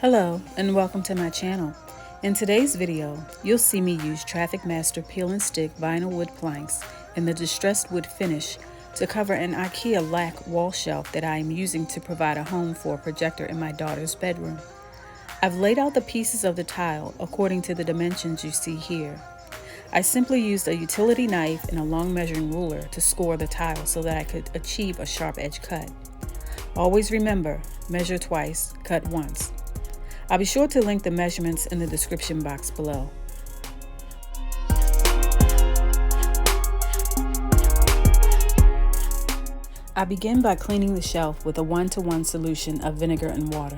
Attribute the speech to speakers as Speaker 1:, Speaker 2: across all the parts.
Speaker 1: Hello and welcome to my channel. In today's video, you'll see me use Traffic Master peel and stick vinyl wood planks in the distressed wood finish to cover an IKEA LACK wall shelf that I am using to provide a home for a projector in my daughter's bedroom. I've laid out the pieces of the tile according to the dimensions you see here. I simply used a utility knife and a long measuring ruler to score the tile so that I could achieve a sharp edge cut. Always remember, measure twice, cut once. I'll be sure to link the measurements in the description box below. I begin by cleaning the shelf with a 1-to-1 solution of vinegar and water.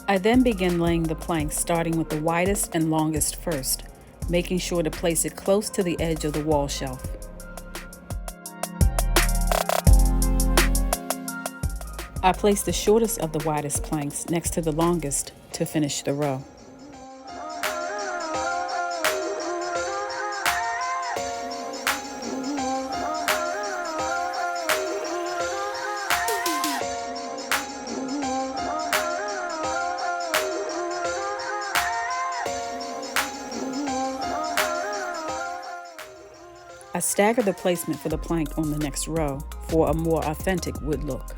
Speaker 1: I then begin laying the planks, starting with the widest and longest first, making sure to place it close to the edge of the wall shelf. I place the shortest of the widest planks next to the longest to finish the row. I stagger the placement for the plank on the next row for a more authentic wood look.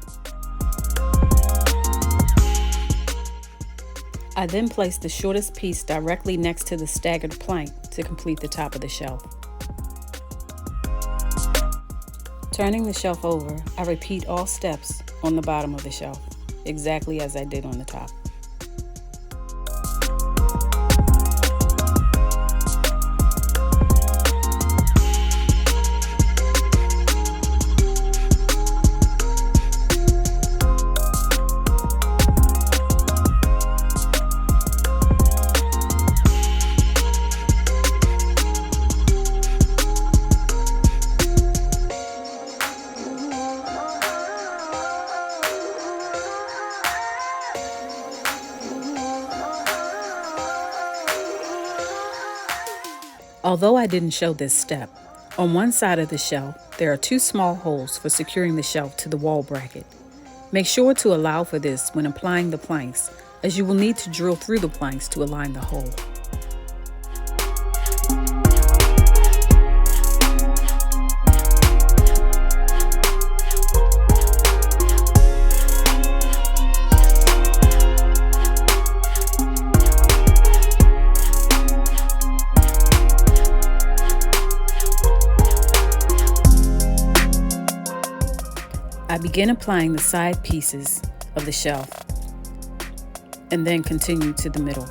Speaker 1: I then place the shortest piece directly next to the staggered plank to complete the top of the shelf. Turning the shelf over, I repeat all steps on the bottom of the shelf, exactly as I did on the top. Although I didn't show this step, on one side of the shelf, there are 2 small holes for securing the shelf to the wall bracket. Make sure to allow for this when applying the planks, as you will need to drill through the planks to align the hole. I begin applying the side pieces of the shelf and then continue to the middle.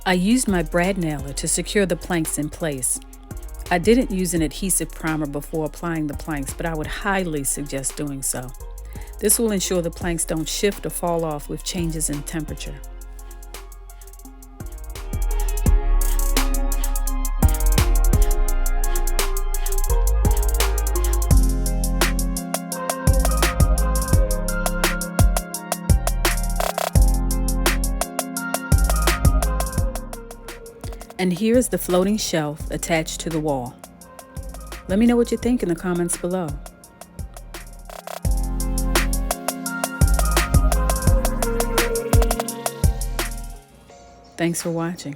Speaker 1: I used my brad nailer to secure the planks in place. I didn't use an adhesive primer before applying the planks, but I would highly suggest doing so. This will ensure the planks don't shift or fall off with changes in temperature. And here is the floating shelf attached to the wall. Let me know what you think in the comments below. Thanks for watching.